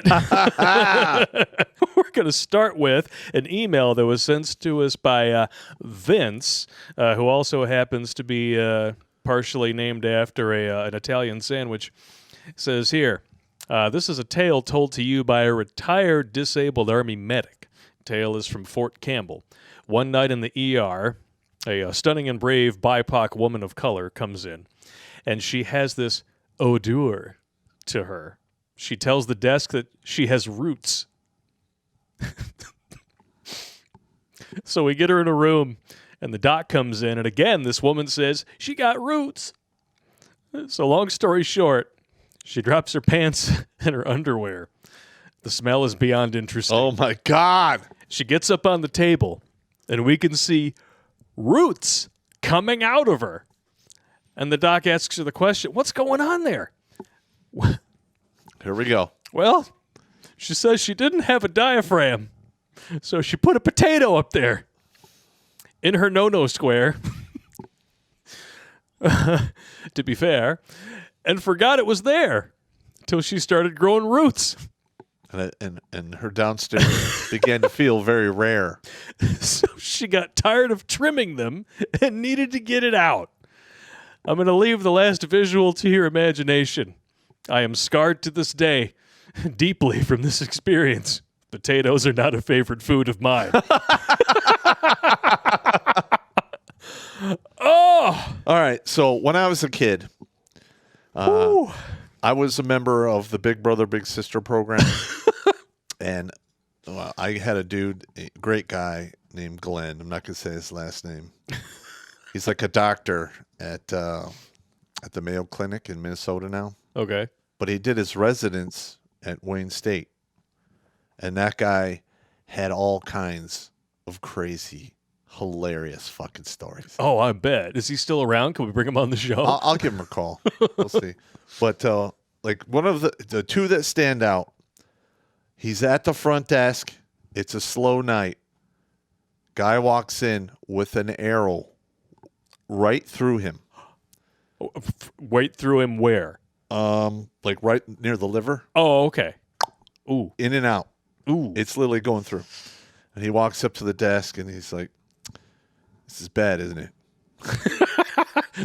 But we're going to start with an email that was sent to us by Vince, who also happens to be partially named after an Italian sandwich. It says here, this is a tale told to you by a retired disabled Army medic. Tale is from Fort Campbell. One night in the ER, a stunning and brave BIPOC woman of color comes in, and she has this odor to her. She tells the desk that she has roots. So we get her in a room, and the doc comes in, and again, this woman says she got roots. So long story short, she drops her pants and her underwear. The smell is beyond interesting. Oh, my God. She gets up on the table, and we can see roots coming out of her. And the doc asks her the question, what's going on there? Here we go. Well, she says she didn't have a diaphragm, so she put a potato up there in her no-no square, to be fair, and forgot it was there until she started growing roots. And her downstairs began to feel very rare. So she got tired of trimming them and needed to get it out. I'm going to leave the last visual to your imagination. I am scarred to this day deeply from this experience. Potatoes are not a favorite food of mine. Oh! All right. So when I was a kid, I was a member of the Big Brother, Big Sister program. And I had a dude, a great guy named Glenn. I'm not going to say his last name. He's like a doctor at the Mayo Clinic in Minnesota now. Okay. But he did his residence at Wayne State. And that guy had all kinds of crazy, hilarious fucking stories. Oh, I bet. Is he still around? Can we bring him on the show? I'll give him a call. We'll see. But like one of the two that stand out, he's at the front desk. It's a slow night. Guy walks in with an arrow right through him. Right through him where? Like right near the liver. Oh, okay. Ooh. In and out. Ooh. It's literally going through. And he walks up to the desk and he's like, this is bad, isn't it?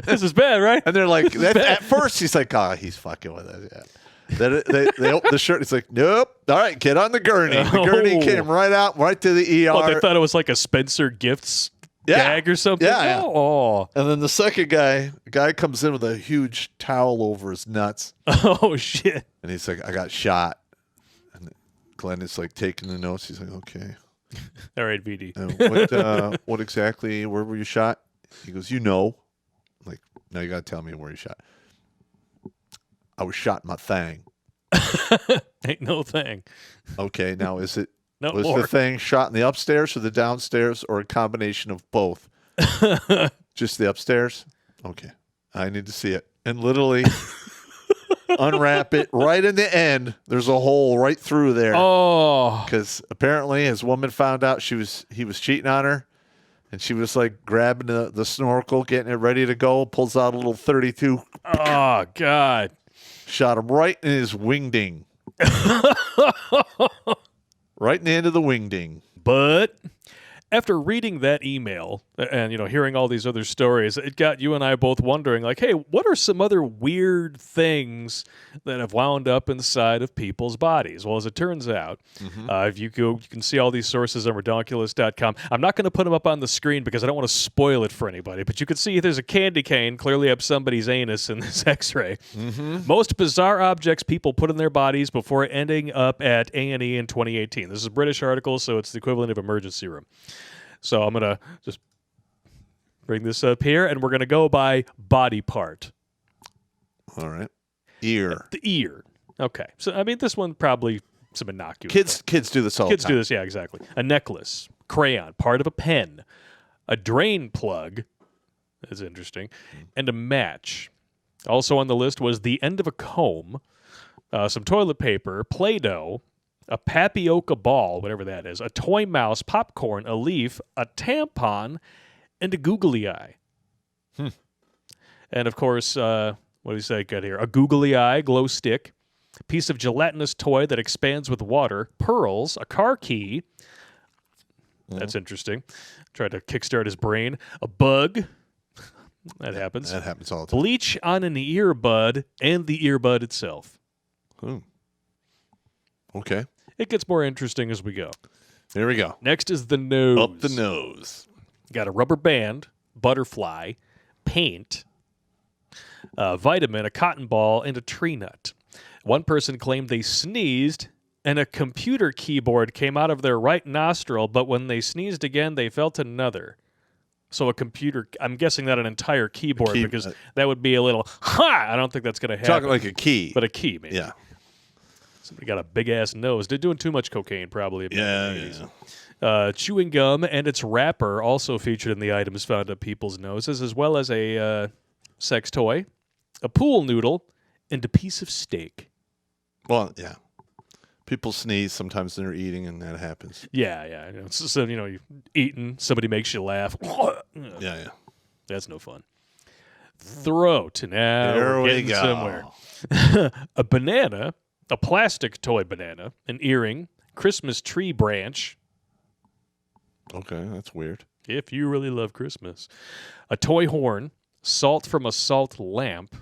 This is bad, right? And they're like, at first he's like, he's fucking with us. Yeah. Then they open the shirt. He's like, nope. All right, get on the gurney. The gurney came right out, right to the ER. Oh, they thought it was like a Spencer Gifts gag or something? Yeah. Oh. And then the second guy comes in with a huge towel over his nuts. Oh, shit. And he's like, I got shot. And Glenn is like taking the notes. He's like, okay. All right, VD. What exactly, where were you shot? He goes, you know. I'm like, no, you got to tell me where you shot. I was shot in my thang. Ain't no thing. Okay, now was more. the thing shot in the upstairs or the downstairs or a combination of both? Just the upstairs? Okay, I need to see it. And literally unwrap it right in the end. There's a hole right through there. Oh. Because apparently his woman found out he was cheating on her. And she was like grabbing the snorkel, getting it ready to go, pulls out a little 32. Oh, God. Shot him right in his wingding. Right in the end of the wingding. But after reading that email and, hearing all these other stories, it got you and I both wondering, like, hey, what are some other weird things that have wound up inside of people's bodies? Well, as it turns out, if you go, you can see all these sources on redonkulous.com. I'm not going to put them up on the screen because I don't want to spoil it for anybody, but you can see there's a candy cane clearly up somebody's anus in this x-ray. Most bizarre objects people put in their bodies before ending up at A&E in 2018. This is a British article, so it's the equivalent of emergency room. So I'm going to just bring this up here, and we're going to go by body part. All right. Ear. The ear. Okay. So, I mean, this one probably some innocuous. Kids do this all the time. Kids do this, yeah, exactly. A necklace, crayon, part of a pen, a drain plug, that's interesting, and a match. Also on the list was the end of a comb, some toilet paper, Play-Doh, a tapioca ball, whatever that is, a toy mouse, popcorn, a leaf, a tampon, and a googly eye. And, of course, what do you say got here? A googly eye, glow stick, piece of gelatinous toy that expands with water, pearls, a car key. That's interesting. Tried to kickstart his brain. A bug. That happens. That happens all the time. Bleach on an earbud and the earbud itself. Okay. It gets more interesting as we go. Here we go. Next is the nose. Up the nose. Got a rubber band, butterfly, paint, a vitamin, a cotton ball, and a tree nut. One person claimed they sneezed and a computer keyboard came out of their right nostril, but when they sneezed again, they felt another. So a computer, I'm guessing not an entire keyboard because that would be a little, I don't think that's going to happen. Talking like a key. But a key, maybe. Yeah. Somebody got a big-ass nose. They're doing too much cocaine, probably. Yeah. Chewing gum and its wrapper also featured in the items found on people's noses, as well as a sex toy, a pool noodle, and a piece of steak. Well, yeah. People sneeze sometimes when they're eating, and that happens. Yeah. So, you're eating, somebody makes you laugh. Yeah. That's no fun. Throat. Now There we're we getting go. somewhere. A banana, a plastic toy banana, an earring, Christmas tree branch. Okay, that's weird. If you really love Christmas. A toy horn, salt from a salt lamp,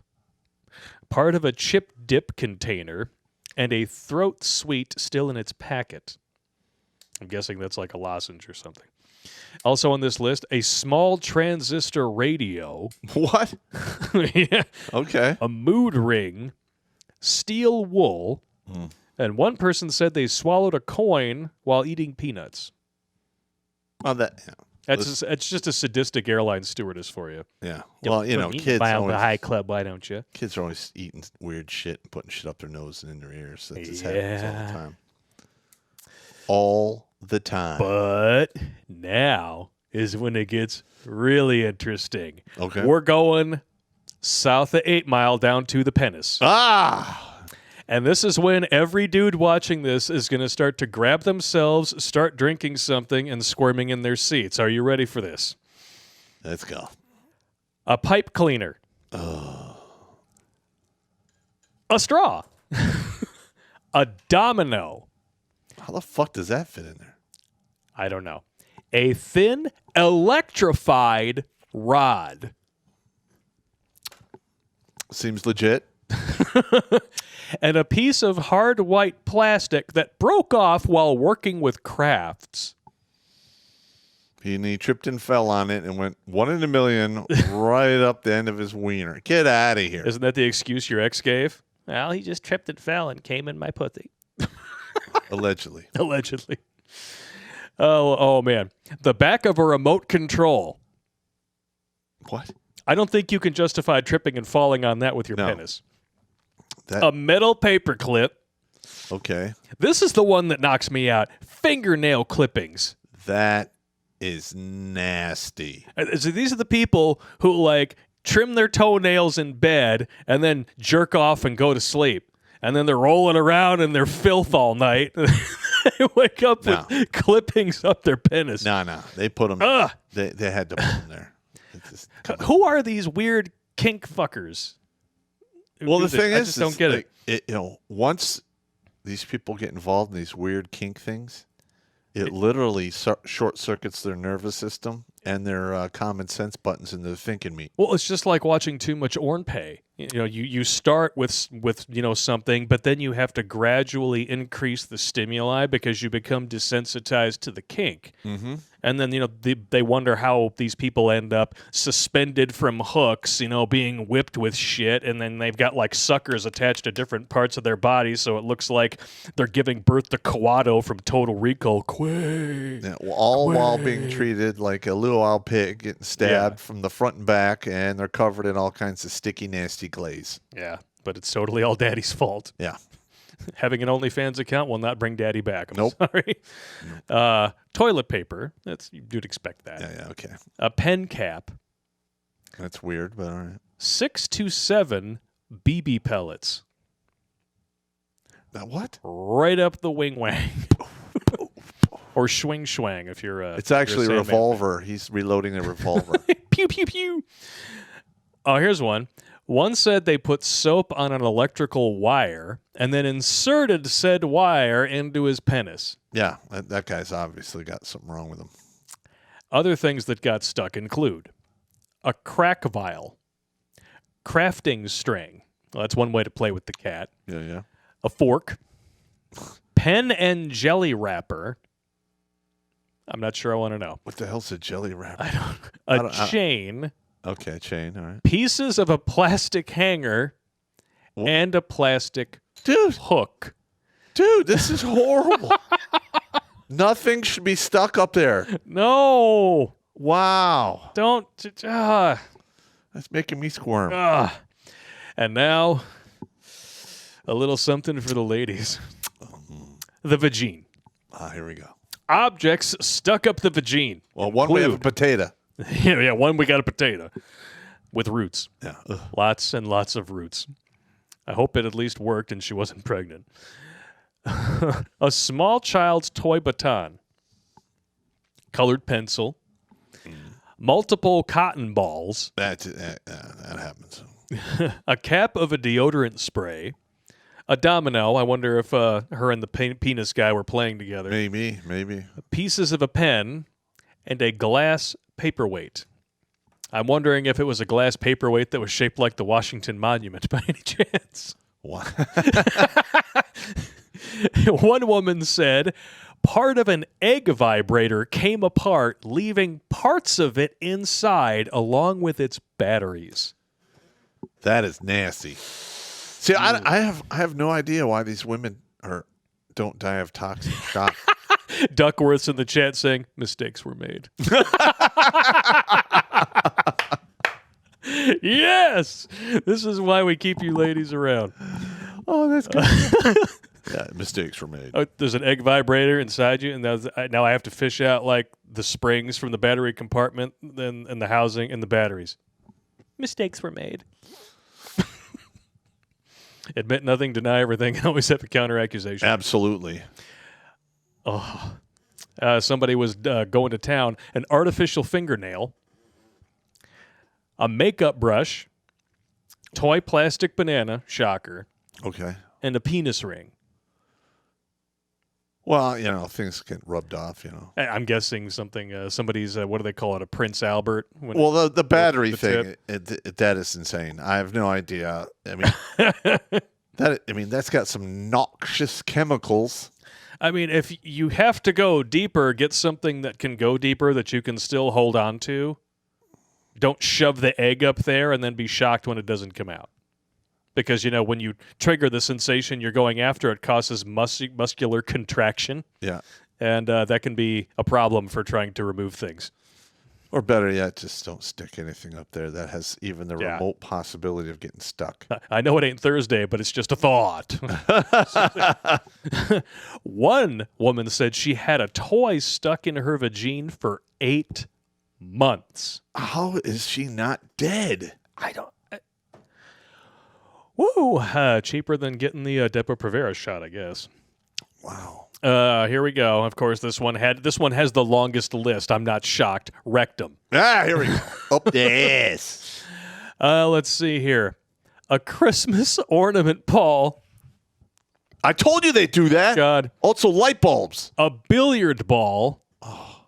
part of a chip dip container, and a throat sweet still in its packet. I'm guessing that's like a lozenge or something. Also on this list, a small transistor radio. What? Yeah. Okay. A mood ring, steel wool, and one person said they swallowed a coin while eating peanuts. Well, It's just a sadistic airline stewardess for you. Yeah. Well, kids buy always, the high club, why don't you? kids are always eating weird shit and putting shit up their nose and in their ears. That just happens all the time. All the time. But now is when it gets really interesting. Okay. We're going south of 8 Mile down to the Penis. Ah! And this is when every dude watching this is going to start to grab themselves, start drinking something, and squirming in their seats. Are you ready for this? Let's go. A pipe cleaner. A straw. A domino. How the fuck does that fit in there? I don't know. A thin, electrified rod. Seems legit. And a piece of hard white plastic that broke off while working with crafts. He tripped and fell on it and went 1 in a million right up the end of his wiener. Get out of here. Isn't that the excuse your ex gave? Well, he just tripped and fell and came in my pussy. Allegedly. Allegedly. Oh, man. The back of a remote control. What? I don't think you can justify tripping and falling on that with your No. penis. That A metal paper clip. okay. This is the one that knocks me out. Fingernail clippings. That is nasty. So these are the people who trim their toenails in bed and then jerk off and go to sleep. And then they're rolling around in their filth all night. They wake up with clippings up their penis. No. They put them. Ugh. They had to put them there. It's just, Who are these weird kink fuckers? well, the thing I is, just don't get it. Once these people get involved in these weird kink things, it literally short circuits their nervous system and their common sense buttons in the thinking meat. Well, it's just like watching too much ornpay. You start with something, but then you have to gradually increase the stimuli because you become desensitized to the kink. Mm-hmm. And then they wonder how these people end up suspended from hooks, being whipped with shit, and then they've got suckers attached to different parts of their body, so it looks like they're giving birth to Kawato from Total Recall. Quay. Yeah, all while being treated like a luau pig, getting stabbed from the front and back, and they're covered in all kinds of sticky, nasty glaze. Yeah, but it's totally all Daddy's fault. Yeah. Having an OnlyFans account will not bring Daddy back. I'm Nope. sorry. Toilet paper. You'd expect that. Yeah, okay. A pen cap. That's weird, but all right. 6 to 7 BB pellets. Now what? Right up the wing wang. Or swing swang if you're It's actually a Sandman revolver. He's reloading a revolver. Pew pew pew. Oh, here's one. One said they put soap on an electrical wire and then inserted said wire into his penis. Yeah, that guy's obviously got something wrong with him. Other things that got stuck include a crack vial, crafting string. Well, that's one way to play with the cat. Yeah. A fork, pen and jelly wrapper. I'm not sure I want to know. What the hell's a jelly wrapper? A chain. Okay, chain. All right. Pieces of a plastic hanger and a plastic hook. Dude, this is horrible. Nothing should be stuck up there. No. Wow. Don't. That's making me squirm. And now, a little something for the ladies. The vagine. Here we go. Objects stuck up the vagine. Well, one we have a potato. Yeah, one we got a potato with roots. Yeah. Lots and lots of roots. I hope it at least worked and she wasn't pregnant. A small child's toy baton. Colored pencil. Multiple cotton balls. That happens. A cap of a deodorant spray. A domino. I wonder if her and the penis guy were playing together. Maybe. Pieces of a pen. And a glass paperweight. I'm wondering if it was a glass paperweight that was shaped like the Washington Monument by any chance. What? One woman said part of an egg vibrator came apart, leaving parts of it inside along with its batteries. That is nasty. See, I have no idea why these women don't die of toxic shock. Duckworth's in the chat saying mistakes were made. Yes, this is why we keep you ladies around. Oh, that's good. Yeah, mistakes were made. There's an egg vibrator inside you, and now I have to fish out like the springs from the battery compartment and the housing and the batteries. Mistakes were made. Admit nothing, deny everything, always have a counter accusation. Absolutely. Oh, somebody was going to town. An artificial fingernail, a makeup brush, toy plastic banana, shocker, Okay. and a penis ring. Well, things get rubbed off, I'm guessing something, somebody's, what do they call it, a Prince Albert? Well, the battery the thing, that is insane. I have no idea. I mean, that's got some noxious chemicals. I mean, if you have to go deeper, get something that can go deeper that you can still hold on to. Don't shove the egg up there and then be shocked when it doesn't come out. Because, when you trigger the sensation you're going after, it causes muscular contraction. Yeah. And that can be a problem for trying to remove things. Or better yet, just don't stick anything up there that has even the remote possibility of getting stuck. I know it ain't Thursday, but it's just a thought. One woman said she had a toy stuck in her vagine for 8 months. How is she not dead? I don't... Woo! Cheaper than getting the Depo-Provera shot, I guess. Wow. Here we go. Of course, this one has the longest list. I'm not shocked. Rectum. Here we go. Up the ass. Let's see here. A Christmas ornament ball. I told you they do that. God. Also, light bulbs. A billiard ball. Oh.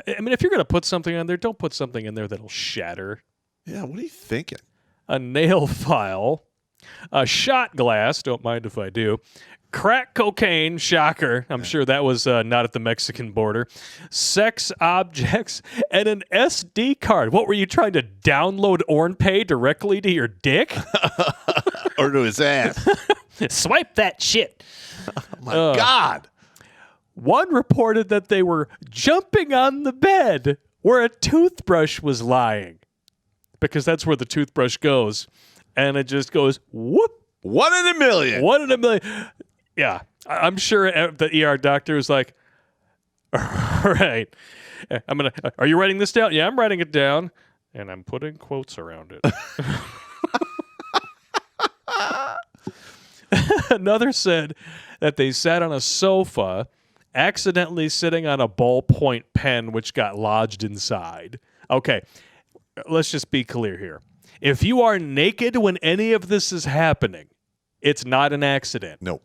I mean, if you're going to put something on there, don't put something in there that'll shatter. Yeah, what are you thinking? A nail file. A shot glass. Don't mind if I do. Crack cocaine, shocker. I'm sure that was not at the Mexican border. Sex objects and an SD card. What were you trying to download OrnPay directly to your dick? Or to his ass? Swipe that shit. Oh my God. One reported that they were jumping on the bed where a toothbrush was lying. Because that's where the toothbrush goes. And it just goes, whoop. 1 in a million. 1 in a million. Yeah, I'm sure the ER doctor is like, all right, are you writing this down? Yeah, I'm writing it down, and I'm putting quotes around it. Another said that they sat on a sofa, accidentally sitting on a ballpoint pen, which got lodged inside. Okay, let's just be clear here. If you are naked when any of this is happening, it's not an accident. No.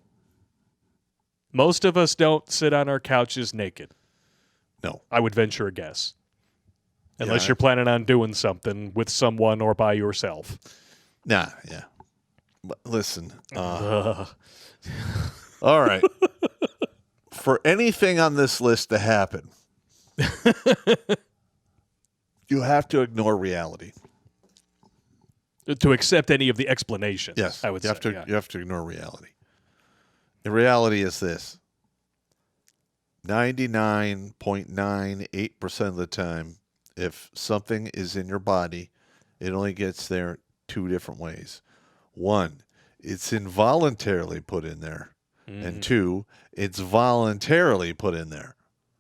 Most of us don't sit on our couches naked. No. I would venture a guess. Unless Yeah. you're planning on doing something with someone or by yourself. Nah, yeah. But listen. All right. For anything on this list to happen, you have to ignore reality. To accept any of the explanations, Yes. I would you say. have to yeah. you have to ignore reality. The reality is this. 99.98% of the time, if something is in your body, it only gets there two different ways. One, it's involuntarily put in there. And two, it's voluntarily put in there.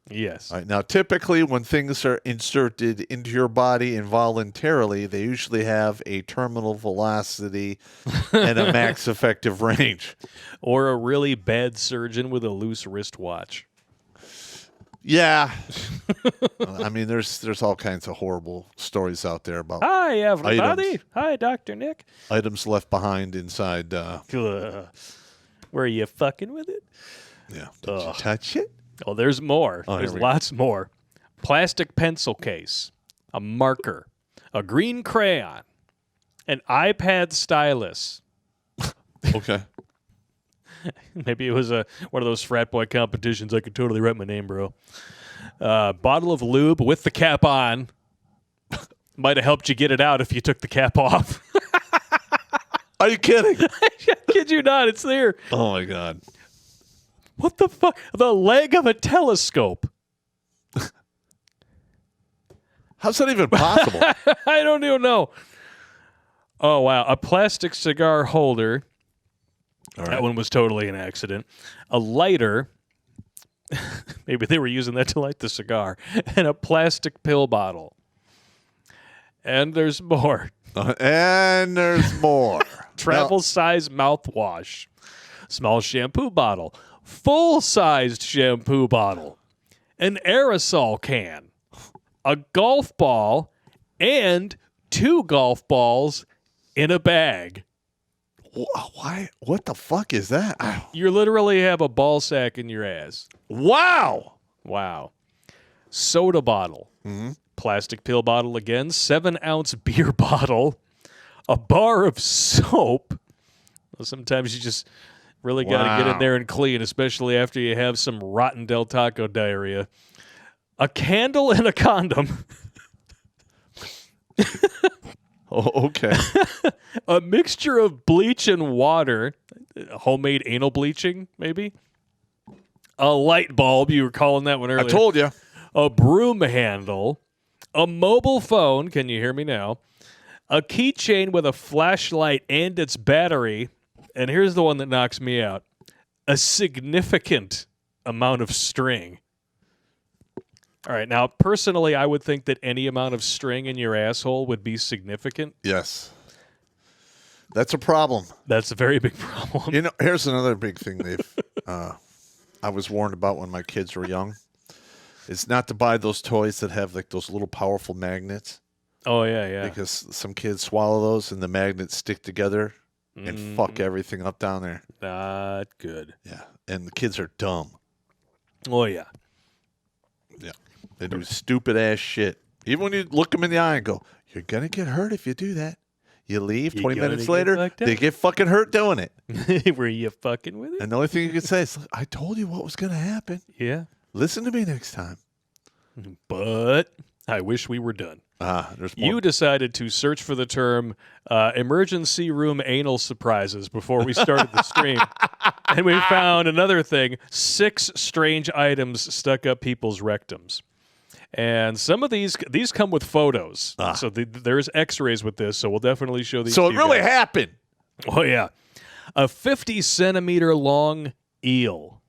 Yes. All right, now, typically, when things are inserted into your body involuntarily, they usually have a terminal velocity and a max effective range. Or a really bad surgeon with a loose wristwatch. Yeah. I mean, there's all kinds of horrible stories out there about Hi, everybody. Items. Hi, Dr. Nick. items left behind inside. Were you fucking with it? Yeah. Did you touch it? Oh, there's more. Oh, There's here we go. lots more. Plastic pencil case, a marker, a green crayon, an iPad stylus. Okay. Maybe it was one of those frat boy competitions. I could totally write my name, bro. Bottle of lube with the cap on. Might have helped you get it out if you took the cap off. Are you kidding? I kid you not. It's there. Oh, my God. What the fuck? The leg of a telescope. How's that even possible? I don't even know. Oh, wow. A plastic cigar holder. All That right. one was totally an accident. A lighter. Maybe they were using that to light the cigar. And a plastic pill bottle. And there's more. And there's more. Travel size mouthwash. Small shampoo bottle. Full-sized shampoo bottle. An aerosol can. A golf ball. And 2 golf balls in a bag. Why? What the fuck is that? You literally have a ball sack in your ass. Wow. Wow. Soda bottle. Plastic pill bottle again. 7-ounce beer bottle. A bar of soap. Well, sometimes you just really got to get in Wow. there and clean, especially after you have some rotten Del Taco diarrhea. A candle and a condom. Oh, okay. A mixture of bleach and water. Homemade anal bleaching, maybe. A light bulb. You were calling that one I earlier. told you. A broom handle. A mobile phone. Can you hear me now? A keychain with a flashlight and its battery. And here's the one that knocks me out. A significant amount of string. All right. Now, personally, I would think that any amount of string in your asshole would be significant. Yes. That's a problem. That's a very big problem. You know, here's another big thing I was warned about when my kids were young. It's not to buy those toys that have like those little powerful magnets. Oh, yeah. Because some kids swallow those and the magnets stick together and fuck everything up down there. Not good. Yeah. And the kids are dumb. Oh, yeah. Yeah. They do stupid ass shit. Even when you look them in the eye and go, you're going to get hurt if you do that. You leave, You 20 gonna minutes get later, fucked up. they get fucking hurt doing it. Were you fucking with it? And the only thing you can say is, I told you what was going to happen. Yeah. Listen to me next time. But I wish we were done. There's more. You decided to search for the term emergency room anal surprises before we started the stream. And we found another thing, 6 strange items stuck up people's rectums. And some of these come with photos. So there's x-rays with this, so we'll definitely show these So to it you really guys. happened. Oh, yeah. A 50-centimeter long eel.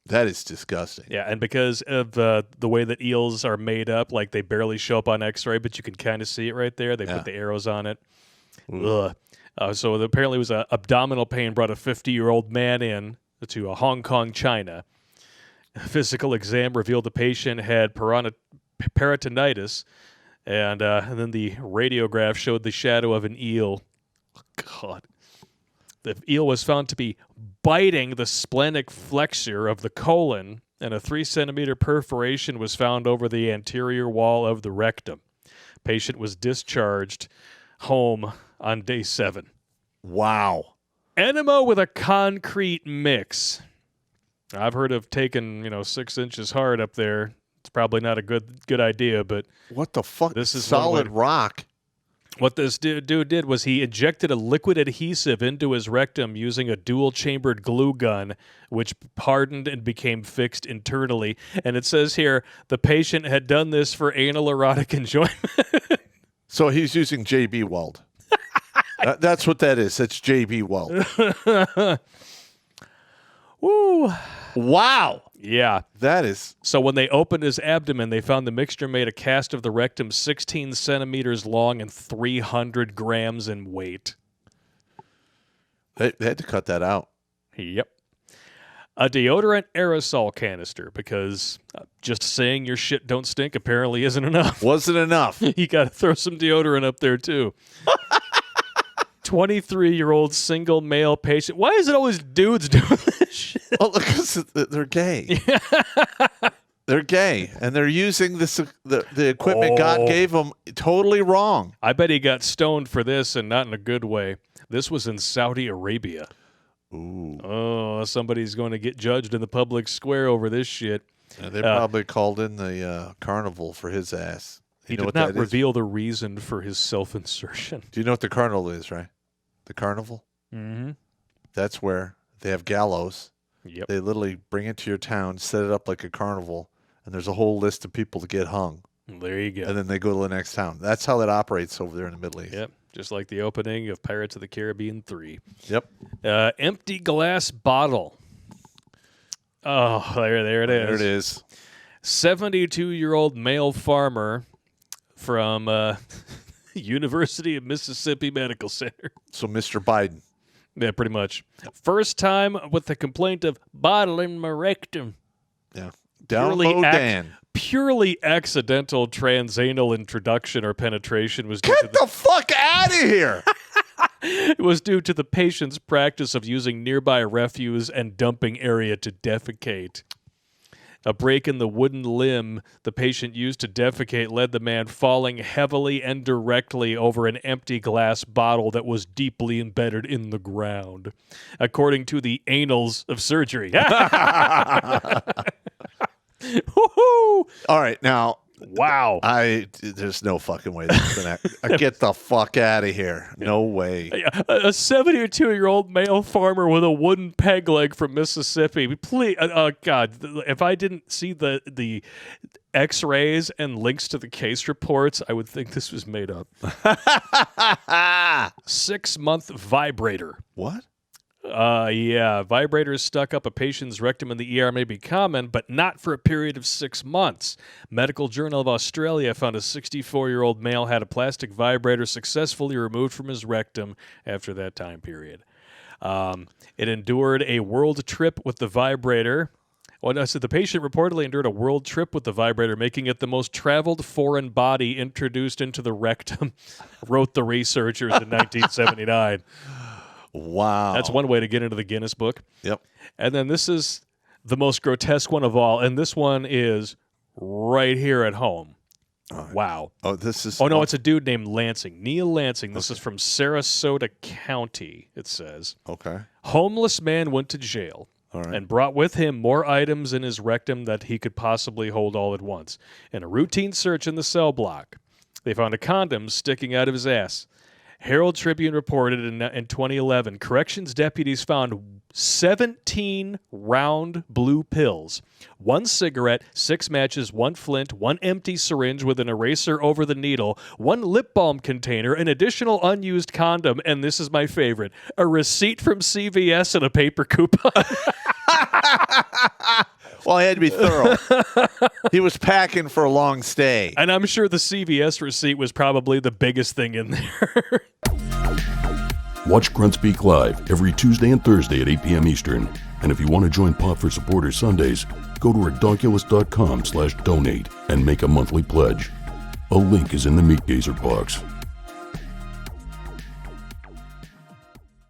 That is disgusting. Yeah, and because of the way that eels are made up, like they barely show up on x-ray, but you can kind of see it right there. They put the arrows on it. Ugh. So apparently it was abdominal pain brought a 50-year-old man in to Hong Kong, China. A physical exam revealed the patient had peritonitis, And then the radiograph showed the shadow of an eel. Oh, God. The eel was found to be biting the splenic flexure of the colon, and a 3-centimeter perforation was found over the anterior wall of the rectum. Patient was discharged home on day 7. Wow. Enema with a concrete mix. I've heard of taking, 6 inches hard up there. It's probably not a good idea, but What the fuck? This is solid rock. what this dude did was he injected a liquid adhesive into his rectum using a dual-chambered glue gun, which hardened and became fixed internally. And it says here, the patient had done this for anal erotic enjoyment. So he's using JB Weld. That's what that is. That's JB Weld. Woo. Wow. Yeah. That is. So when they opened his abdomen, they found the mixture made a cast of the rectum 16 centimeters long and 300 grams in weight. They had to cut that out. Yep. A deodorant aerosol canister, because just saying your shit don't stink apparently isn't enough. Wasn't enough. You got to throw some deodorant up there, too. 23-year-old single male patient. Why is it always dudes doing this shit? Well, because they're gay. They're gay, and they're using this the equipment God gave them totally wrong. I bet he got stoned for this, and not in a good way. This was in Saudi Arabia. Ooh. Oh, somebody's going to get judged in the public square over this shit. Yeah, they probably called in the carnival for his ass. He did not reveal the reason for his self-insertion. Do you know what the carnival is, right? The carnival? Mm-hmm. That's where they have gallows. Yep. They literally bring it to your town, set it up like a carnival, and there's a whole list of people to get hung. There you go. And then they go to the next town. That's how that operates over there in the Middle East. Yep. Just like the opening of Pirates of the Caribbean 3. Yep. Empty glass bottle. Oh, there it is. There it is. 72-year-old male farmer from University of Mississippi Medical Center. So Mr. Biden. Yeah, pretty much. First time with the complaint of bottle in my rectum. Yeah. Down low, Dan. Purely accidental transanal introduction or penetration was due Get the fuck out of here! It was due to the patient's practice of using nearby refuse and dumping area to defecate. A break in the wooden limb the patient used to defecate led the man falling heavily and directly over an empty glass bottle that was deeply embedded in the ground, according to the annals of surgery. Woohoo! All right, now. Wow. There's no fucking way that's going to get the fuck out of here. No way. A 72-year-old male farmer with a wooden peg leg from Mississippi. Please, God, if I didn't see the X-rays and links to the case reports, I would think this was made up. 6-month vibrator. What? Yeah, vibrators stuck up a patient's rectum in the ER may be common, but not for a period of 6 months. Medical Journal of Australia found a 64-year-old male had a plastic vibrator successfully removed from his rectum after that time period. It endured a world trip with the vibrator. Well, so the patient reportedly endured a world trip with the vibrator, making it the most traveled foreign body introduced into the rectum, wrote the researchers in 1979. Wow. That's one way to get into the Guinness Book. Yep. And then this is the most grotesque one of all, and this one is right here at home. Wow. Oh, this is... Oh, no, it's a dude named Lansing. Neil Lansing. This is from Sarasota County, it says. Okay. Homeless man went to jail. All right. And brought with him more items in his rectum that he could possibly hold all at once. In a routine search in the cell block, they found a condom sticking out of his ass. Herald Tribune reported in 2011, corrections deputies found 17 round blue pills, 1 cigarette, 6 matches, 1 flint, 1 empty syringe with an eraser over the needle, 1 lip balm container, an additional unused condom, and this is my favorite, a receipt from CVS and a paper coupon. Well, he had to be thorough. He was packing for a long stay. And I'm sure the CVS receipt was probably the biggest thing in there. Watch Grunt Speak live every Tuesday and Thursday at 8 p.m. Eastern. And if you want to join Pop for Supporters Sundays, go to redonkulous.com/donate and make a monthly pledge. A link is in the Meat Gazer box.